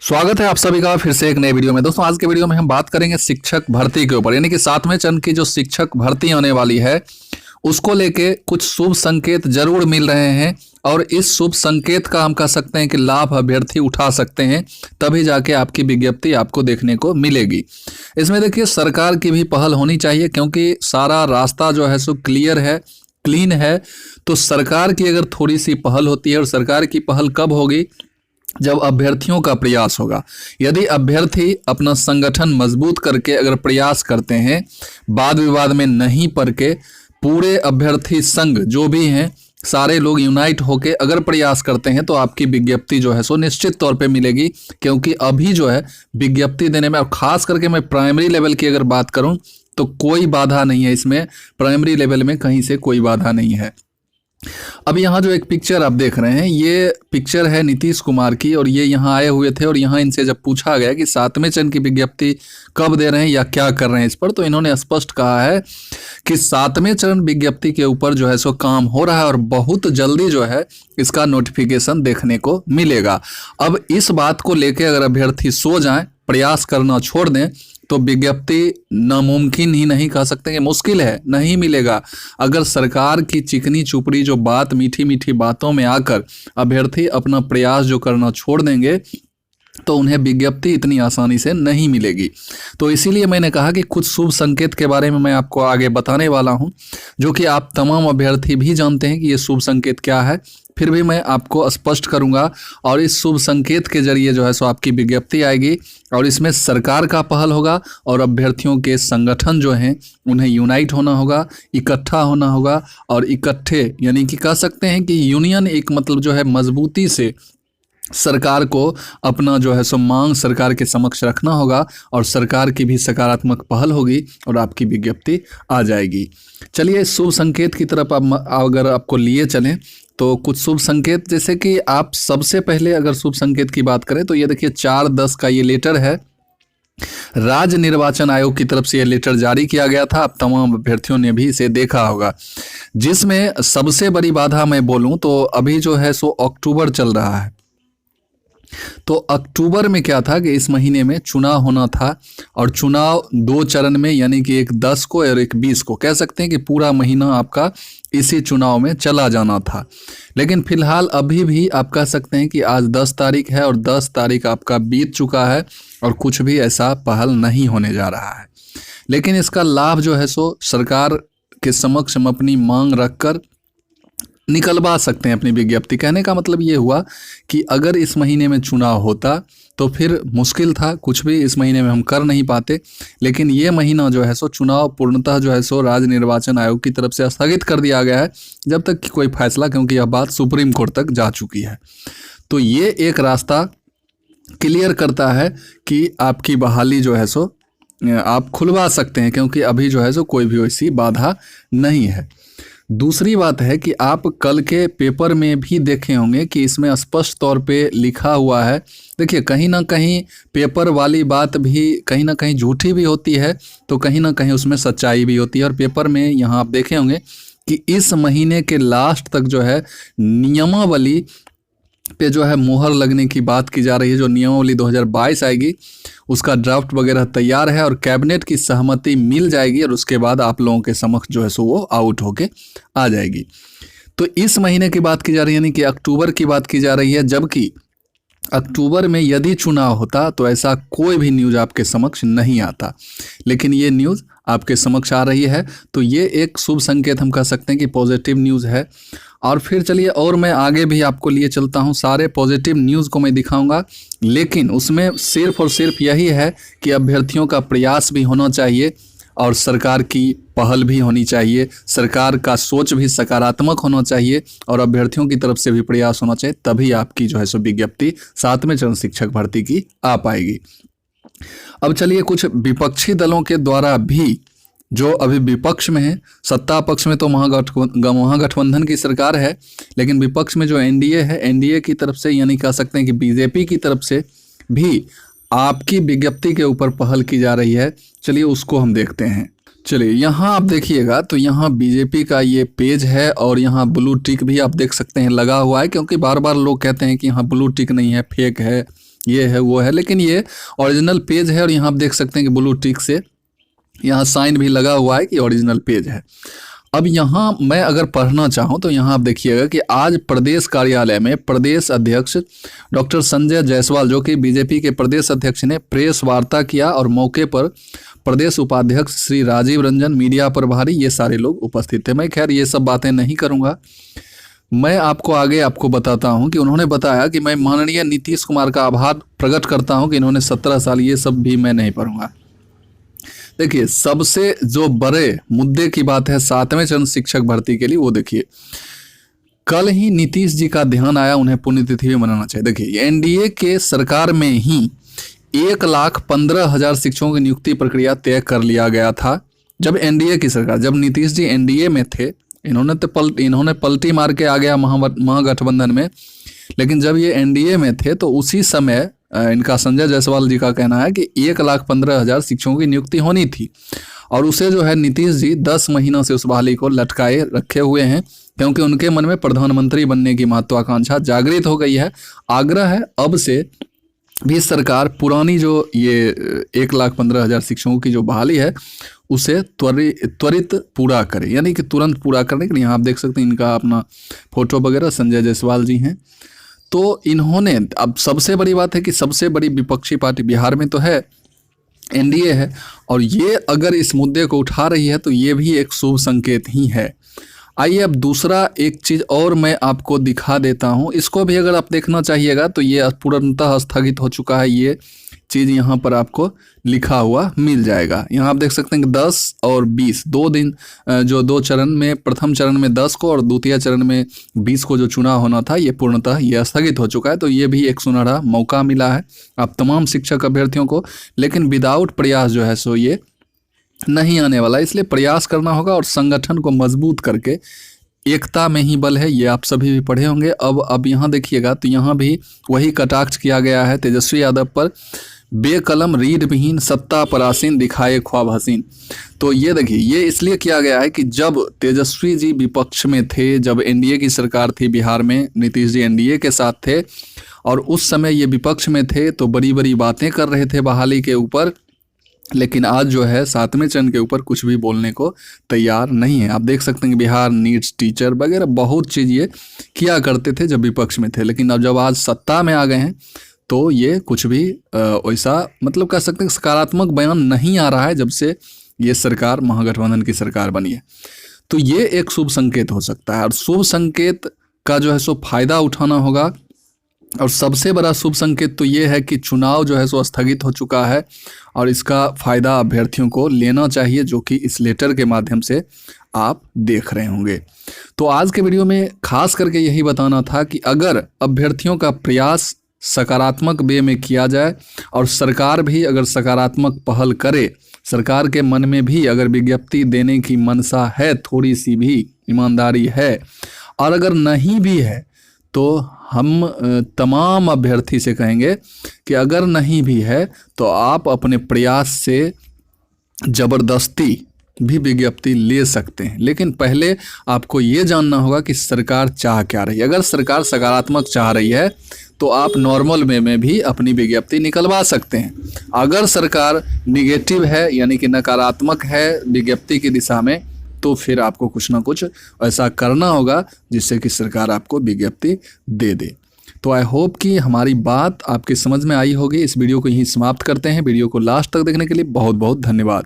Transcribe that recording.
स्वागत है आप सभी का फिर से एक नए वीडियो में। दोस्तों आज के वीडियो में हम बात करेंगे शिक्षक भर्ती के ऊपर, यानी कि 7वें चरण की जो शिक्षक भर्ती होने वाली है उसको लेके कुछ शुभ संकेत जरूर मिल रहे हैं और इस शुभ संकेत का हम कह सकते हैं कि लाभ अभ्यर्थी उठा सकते हैं, तभी जाके आपकी विज्ञप्ति आपको देखने को मिलेगी। इसमें देखिए सरकार की भी पहल होनी चाहिए, क्योंकि सारा रास्ता जो है सो क्लियर है, क्लीन है। तो सरकार की अगर थोड़ी सी पहल होती है, और सरकार की पहल कब होगी? जब अभ्यर्थियों का प्रयास होगा। यदि अभ्यर्थी अपना संगठन मजबूत करके अगर प्रयास करते हैं, वाद विवाद में नहीं पड़ के, पूरे अभ्यर्थी संघ जो भी हैं सारे लोग यूनाइट होके अगर प्रयास करते हैं तो आपकी विज्ञप्ति जो है सो निश्चित तौर पे मिलेगी। क्योंकि अभी जो है विज्ञप्ति देने में, और खास करके मैं प्राइमरी लेवल की अगर बात करूं तो कोई बाधा नहीं है इसमें, प्राइमरी लेवल में कहीं से कोई बाधा नहीं है। अब यहाँ जो एक पिक्चर आप देख रहे हैं, ये पिक्चर है नीतीश कुमार की, और ये यहाँ आए हुए थे और यहाँ इनसे जब पूछा गया कि 7वें चरण की विज्ञप्ति कब दे रहे हैं या क्या कर रहे हैं इस पर, तो इन्होंने स्पष्ट कहा है कि 7वें चरण विज्ञप्ति के ऊपर जो है सो काम हो रहा है और बहुत जल्दी जो है इसका नोटिफिकेशन देखने को मिलेगा। अब इस बात को लेकर अगर अभ्यर्थी सो जाएं, प्रयास करना छोड़ दें, तो विज्ञप्ति नामुमकिन ही नहीं कह सकते कि मुश्किल है, नहीं मिलेगा। अगर सरकार की चिकनी चुपड़ी जो बात, मीठी मीठी बातों में आकर अभ्यर्थी अपना प्रयास जो करना छोड़ देंगे तो उन्हें विज्ञप्ति इतनी आसानी से नहीं मिलेगी। तो इसीलिए मैंने कहा कि कुछ शुभ संकेत के बारे में मैं आपको आगे बताने वाला हूं, जो कि आप तमाम अभ्यर्थी भी जानते हैं कि ये शुभ संकेत क्या है, फिर भी मैं आपको स्पष्ट करूंगा। और इस शुभ संकेत के जरिए जो है सो आपकी विज्ञप्ति आएगी और इसमें सरकार का पहल होगा और अभ्यर्थियों के संगठन जो हैं उन्हें यूनाइट होना होगा, इकट्ठा होना होगा, और इकट्ठे यानी कि कह सकते हैं कि यूनियन, एक मतलब जो है मजबूती से सरकार को अपना जो है सो मांग सरकार के समक्ष रखना होगा और सरकार की भी सकारात्मक पहल होगी और आपकी विज्ञप्ति आ जाएगी। चलिए इस शुभ संकेत की तरफ अगर आपको लिए चलें तो कुछ शुभ संकेत, जैसे कि आप सबसे पहले अगर शुभ संकेत की बात करें तो ये देखिए 4/10 का ये लेटर है, राज्य निर्वाचन आयोग की तरफ से ये लेटर जारी किया गया था। अब तमाम अभ्यर्थियों ने भी इसे देखा होगा, जिसमें सबसे बड़ी बाधा मैं बोलूं तो अभी जो है सो अक्टूबर चल रहा है। तो अक्टूबर में क्या था कि इस महीने में चुनाव होना था, और चुनाव 2 चरण में, यानी कि एक 10 को और एक 20 को, कह सकते हैं कि पूरा महीना आपका इसी चुनाव में चला जाना था। लेकिन फिलहाल अभी भी आप कह सकते हैं कि आज 10 तारीख है और 10 तारीख आपका बीत चुका है और कुछ भी ऐसा पहल नहीं होने जा रहा है। लेकिन इसका लाभ जो है सो सरकार के समक्ष हम अपनी मांग रखकर निकलवा सकते हैं अपनी विज्ञप्ति। कहने का मतलब ये हुआ कि अगर इस महीने में चुनाव होता तो फिर मुश्किल था, कुछ भी इस महीने में हम कर नहीं पाते। लेकिन ये महीना जो है सो चुनाव पूर्णतः जो है सो राज्य निर्वाचन आयोग की तरफ से स्थगित कर दिया गया है, जब तक कि कोई फैसला, क्योंकि यह बात सुप्रीम कोर्ट तक जा चुकी है। तो ये एक रास्ता क्लियर करता है कि आपकी बहाली जो है सो आप खुलवा सकते हैं, क्योंकि अभी जो है सो कोई भी वैसी बाधा नहीं है। दूसरी बात है कि आप कल के पेपर में भी देखे होंगे कि इसमें स्पष्ट तौर पे लिखा हुआ है। देखिए कहीं ना कहीं पेपर वाली बात भी कहीं ना कहीं झूठी भी होती है, तो कहीं ना कहीं उसमें सच्चाई भी होती है। और पेपर में यहाँ आप देखे होंगे कि इस महीने के लास्ट तक जो है नियमावली पे जो है मोहर लगने की बात की जा रही है। जो नियमावली 2022 आएगी उसका ड्राफ्ट वगैरह तैयार है और कैबिनेट की सहमति मिल जाएगी, और उसके बाद आप लोगों के समक्ष जो है सो वो आउट होके आ जाएगी। तो इस महीने की बात की जा रही है, यानी कि अक्टूबर की बात की जा रही है। जबकि अक्टूबर में यदि चुनाव होता तो ऐसा कोई भी न्यूज़ आपके समक्ष नहीं आता, लेकिन ये न्यूज़ आपके समक्ष आ रही है। तो ये एक शुभ संकेत हम कह सकते हैं कि पॉजिटिव न्यूज़ है। और फिर चलिए और मैं आगे भी आपको लिए चलता हूँ, सारे पॉजिटिव न्यूज़ को मैं दिखाऊंगा, लेकिन उसमें सिर्फ और सिर्फ यही है कि अभ्यर्थियों का प्रयास भी होना चाहिए और सरकार की पहल भी होनी चाहिए, सरकार का सोच भी सकारात्मक होना चाहिए और अभ्यर्थियों की तरफ से भी प्रयास होना चाहिए, तभी आपकी जो है सो विज्ञप्ति 7वें चरण शिक्षक भर्ती की आ पाएगी। अब चलिए कुछ विपक्षी दलों के द्वारा भी, जो अभी विपक्ष में है, सत्ता पक्ष में तो महागठबंधन की सरकार है, लेकिन विपक्ष में जो एनडीए है, एनडीए की तरफ से, यानी कह सकते हैं कि बीजेपी की तरफ से भी आपकी विज्ञप्ति के ऊपर पहल की जा रही है। चलिए उसको हम देखते हैं। चलिए यहाँ आप देखिएगा तो यहाँ बीजेपी का ये पेज है और यहाँ ब्लू टिक भी आप देख सकते हैं लगा हुआ है, क्योंकि बार बार लोग कहते हैं कि यहाँ ब्लू टिक नहीं है, फेक है, ये है वो है, लेकिन ये ओरिजिनल पेज है और यहाँ आप देख सकते हैं कि ब्लू टिक से यहाँ साइन भी लगा हुआ है कि ओरिजिनल पेज है। अब यहाँ मैं अगर पढ़ना चाहूँ तो यहाँ आप देखिएगा कि आज प्रदेश कार्यालय में प्रदेश अध्यक्ष डॉक्टर संजय जायसवाल, जो कि बीजेपी के प्रदेश अध्यक्ष ने प्रेस वार्ता किया और मौके पर प्रदेश उपाध्यक्ष श्री राजीव रंजन, मीडिया प्रभारी, ये सारे लोग उपस्थित थे। मैं खैर ये सब बातें नहीं करूँगा, मैं आपको आगे आपको बताता हूं कि उन्होंने बताया कि मैं माननीय नीतीश कुमार का आभार प्रकट करता हूं कि इन्होंने 17 साल, ये सब भी मैं नहीं पढ़ूंगा। देखिए, सबसे जो बड़े मुद्दे की बात है 7वें चरण शिक्षक भर्ती के लिए, वो देखिए कल ही नीतीश जी का ध्यान आया, उन्हें पुण्यतिथि भी मनाना चाहिए। देखिए, एनडीए के सरकार में ही 1,15,000 शिक्षकों की नियुक्ति प्रक्रिया तय कर लिया गया था। जब एनडीए की सरकार, जब नीतीश जी एनडीए में थे, इन्होंने पलटी मार के आ गया महागठबंधन में, लेकिन जब ये एनडीए में थे तो उसी समय इनका संजय जायसवाल जी का कहना है कि 1,15,000 शिक्षकों की नियुक्ति होनी थी, और उसे जो है नीतीश जी 10 महीनों से उस बहाली को लटकाए रखे हुए हैं, क्योंकि उनके मन में प्रधानमंत्री बनने की महत्वाकांक्षा जागृत हो गई है। आग्रह है अब से भी सरकार पुरानी जो ये 1,15,000 शिक्षकों की जो बहाली है उसे त्वरित पूरा करे, यानी कि तुरंत पूरा करने के लिए यहाँ आप देख सकते हैं इनका अपना फोटो वगैरह संजय जायसवाल जी हैं। तो इन्होंने, अब सबसे बड़ी बात है कि सबसे बड़ी विपक्षी पार्टी बिहार में तो है, एनडीए है, और ये अगर इस मुद्दे को उठा रही है तो ये भी एक शुभ संकेत ही है। आइए अब दूसरा एक चीज़ और मैं आपको दिखा देता हूँ, इसको भी अगर आप देखना चाहिएगा तो ये पूर्णतः स्थगित हो चुका है। ये चीज़ यहाँ पर आपको लिखा हुआ मिल जाएगा। यहाँ आप देख सकते हैं कि 10 और 20 2 दिन जो 2 चरण में, प्रथम चरण में 10 को और द्वितीय चरण में 20 को जो चुनाव होना था, ये पूर्णतः ये स्थगित हो चुका है। तो ये भी एक सुनहरा मौका मिला है आप तमाम शिक्षक अभ्यर्थियों को, लेकिन विदाउट प्रयास जो है सो ये नहीं आने वाला, इसलिए प्रयास करना होगा और संगठन को मजबूत करके, एकता में ही बल है, ये आप सभी भी पढ़े होंगे। अब यहाँ देखिएगा तो यहाँ भी वही कटाक्ष किया गया है तेजस्वी यादव पर, बेकलम रीढ़ विहीन सत्ता परासीन दिखाए ख्वाब हसीन। तो ये देखिए, ये इसलिए किया गया है कि जब तेजस्वी जी विपक्ष में थे, जब एनडीए की सरकार थी बिहार में, नीतीश जी एनडीए के साथ थे और उस समय ये विपक्ष में थे, तो बड़ी बड़ी बातें कर रहे थे बहाली के ऊपर, लेकिन आज जो है 7वें चरण के ऊपर कुछ भी बोलने को तैयार नहीं है। आप देख सकते हैं कि बिहार नीड्स टीचर वगैरह बहुत चीज़ ये किया करते थे जब विपक्ष में थे, लेकिन अब जब आज सत्ता में आ गए हैं तो ये कुछ भी वैसा, मतलब कह सकते हैं सकारात्मक बयान नहीं आ रहा है जब से ये सरकार महागठबंधन की सरकार बनी है। तो ये एक शुभ संकेत हो सकता है, और शुभ संकेत का जो है सो फायदा उठाना होगा। और सबसे बड़ा शुभ संकेत तो ये है कि चुनाव जो है सो स्थगित हो चुका है, और इसका फ़ायदा अभ्यर्थियों को लेना चाहिए, जो कि इस लेटर के माध्यम से आप देख रहे होंगे। तो आज के वीडियो में खास करके यही बताना था कि अगर अभ्यर्थियों का प्रयास सकारात्मक वे में किया जाए और सरकार भी अगर सकारात्मक पहल करे, सरकार के मन में भी अगर विज्ञप्ति देने की मनसा है, थोड़ी सी भी ईमानदारी है, और अगर नहीं भी है तो हम तमाम अभ्यर्थी से कहेंगे कि अगर नहीं भी है तो आप अपने प्रयास से ज़बरदस्ती भी विज्ञप्ति ले सकते हैं, लेकिन पहले आपको ये जानना होगा कि सरकार चाह क्या रही है। अगर सरकार सकारात्मक चाह रही है तो आप नॉर्मल वे में भी अपनी विज्ञप्ति निकलवा सकते हैं। अगर सरकार निगेटिव है, यानी कि नकारात्मक है विज्ञप्ति की दिशा में, तो फिर आपको कुछ ना कुछ ऐसा करना होगा जिससे कि सरकार आपको विज्ञप्ति दे दे। तो आई होप कि हमारी बात आपकी समझ में आई होगी। इस वीडियो को यहीं समाप्त करते हैं। वीडियो को लास्ट तक देखने के लिए बहुत बहुत धन्यवाद।